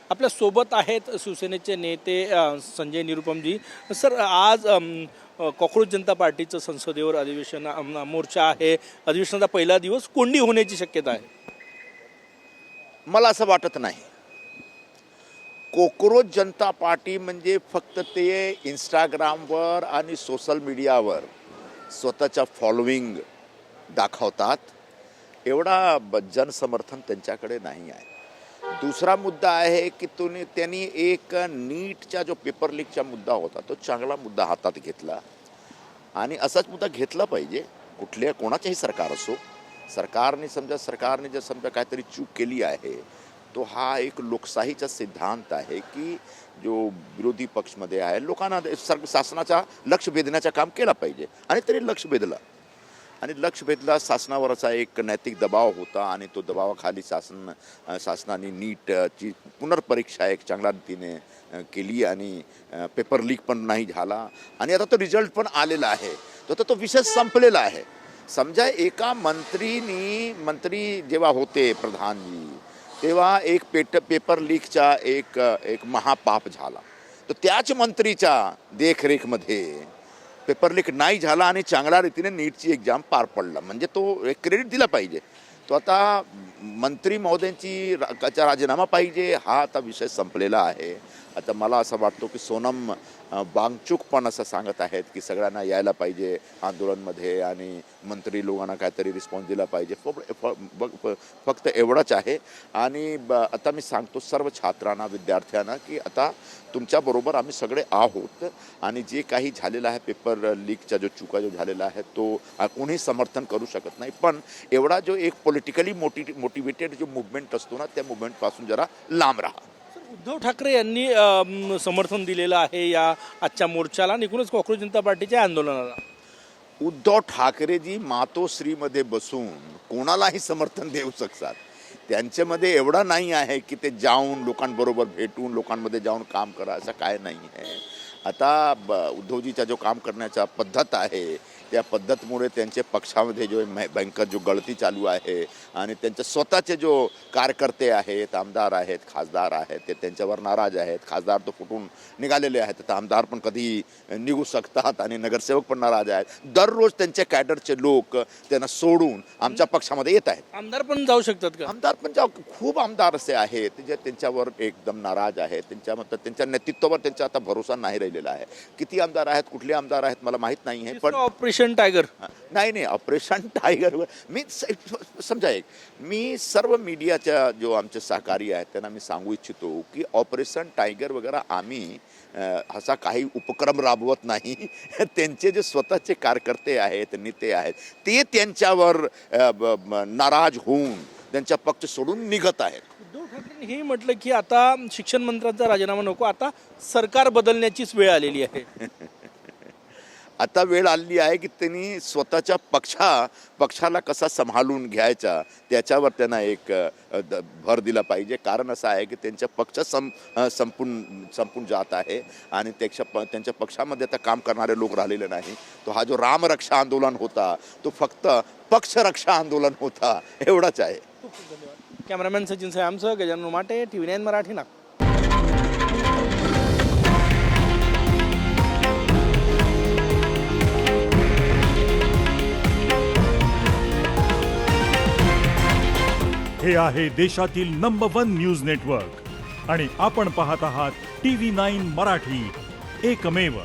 आपल्या सोबत आहेत शिवसेनेचे नेते संजय निरुपमजी. सर, आज कॉक्रोच जनता पार्टीचं संसदेवर अधिवेशन मोर्चा आहे. अधिवेशनाचा पहिला दिवस कोंडी होण्याची शक्यता आहे. मला असं वाटत नाही. कॉक्रोच जनता पार्टी म्हणजे फक्त ते इंस्टाग्रामवर आणि सोशल मीडियावर स्वतःच्या फॉलोईंग दाखवतात, एवढा जनसमर्थन त्यांच्याकडे नाही आहे. दुसरा मुद्दा आहे की त्यांनी एक नीटचा जो पेपर लीकचा मुद्दा होता तो चांगला मुद्दा हातात घेतला आणि असाच मुद्दा घेतला पाहिजे. कोणाचेही सरकार असो, सरकारने जर समजा काहीतरी चूक केली आहे तो हा एक लोकशाहीचा सिद्धांत आहे की जो विरोधी पक्षमध्ये आहे लोकांना शासनाचा लक्ष वेधण्याचं काम केलं पाहिजे आणि तरी लक्ष वेधला. शासनावरचा एक नैतिक दबाव होता आणि तो दबावाखाली शासनाने नीटची पुनर्परीक्षा एक चांगल्या रीतीने केली आणि पेपर लीक पण नाही झाला आणि आता तो रिझल्ट पण आलेला आहे. तो विषय संपलेला आहे. समजा एका मंत्री जेव्हा होते प्रधानजी तेव्हा एक पेपर लीकचा एक महापाप झाला, तर त्याच मंत्रीच्या देखरेखमध्ये पेपर लीक नाही झाला आणि चांगल्या रीतीने नीटची एक्झाम पार पडला, म्हणजे तो एक क्रेडिट दिला पाहिजे. तो आता मंत्री महोदयांची राजीनामा पाहिजे, हा आता विषय संपलेला आहे. आता मला असं वाटतो की सोनम वांगचूक पण असं सांगत आहेत की सगळ्यांना यायला पाहिजे आंदोलनमध्ये आणि मंत्री लोकांना काहीतरी रिस्पॉन्स दिला पाहिजे. फक्त एवढंच आहे. आणि आता मी सांगतो सर्व छात्रांना, विद्यार्थ्यांना की आता तुमच्याबरोबर आम्ही सगळे आहोत आणि जे काही झालेलं आहे पेपर लीकचा जो चुका जो झालेला आहे तो कोणी समर्थन करू शकत नाही. पण एवढा जो एक पॉलिटिकली मोटिवेटेड जो मुवमेंट असतो ना, त्या मुवमेंटपासून जरा लांब राहा. उद्धव ठाकरे यांनी समर्थन दिलेलं आहे या आजच्या मोर्चाला आणि एकूणच कॉक्रोच जनता पार्टीच्या आंदोलनाला. उद्धव ठाकरेजी मातोश्रीमध्ये बसून कोणालाही समर्थन देऊ शकतात. त्यांच्यामध्ये एवढा नाही आहे की ते जाऊन लोकांबरोबर भेटून लोकांमध्ये जाऊन काम करा, असं काय नाही आहे. आता उद्धवजीचा जो काम करण्याचा पद्धत आहे त्या पद्धतीमुळे त्यांच्या पक्षामध्ये जो भयंकर जो गळती चालू आहे आणि त्यांचे स्वतःचे जो कार्यकर्ते आहेत, आमदार आहेत, खासदार आहेत, ते त्यांच्यावर नाराज आहेत. खासदार तो फुटून निघालेले आहेत, तर आमदार पण कधी निघू शकतात आणि नगरसेवक पण नाराज आहेत. दररोज त्यांच्या कॅडरचे लोक त्यांना सोडून आमच्या पक्षामध्ये येत आहेत. आमदार पण जाऊ शकतात का? आमदार पण खूप आमदार असे आहेत जे त्यांच्यावर एकदम नाराज आहेत. त्यांच्या नेतृत्वावर त्यांचा आता भरोसा नाही राहिलेला आहे. किती आमदार आहेत, कुठले आमदार आहेत मला माहीत नाही आहे. पण ऑपरेशन टायगर नाही, ऑपरेशन टायगर मी समजा मी सर्व मीडियाच्या जो आमचे सहकारी आहेत त्यांना मी सांगू इच्छितो की ऑपरेशन टायगर वगैरे आम्ही असा काही उपक्रम राबवत नाही. त्यांचे जे स्वतःचे कार्यकर्ते आहेत, नेते आहेत, ते त्यांच्यावर नाराज होऊन त्यांच्या पक्ष सोडून निघत आहेत. उद्धव ठाकरेंनी हे म्हटलं की आता शिक्षण मंत्र्यांचा राजीनामा नको, आता सरकार बदलण्याचीच वेळ आलेली आहे. आता वेळ आलेली आहे की त्यांनी स्वतःच्या पक्षाला कसा सांभाळून घ्यायचा त्याच्यावर त्यांना एक भर दिला पाहिजे. कारण असं आहे की त्यांचा पक्ष संपून जात आहे आणि त्यांच्या पक्षामध्ये आता काम करणारे लोक राहिलेले नाही. तो हा जो रामरक्षा आंदोलन होता तो फक्त पक्षरक्षा आंदोलन होता, एवढाच आहे. कॅमेरामॅन सचिन साहेबांसह गजानन उमाटे, TV9 मराठी, नागपूर. हे आहे देशातील नंबर 1 न्यूज नेटवर्क आणि आपण पाहत आहात TV9 मराठी, एकमेव.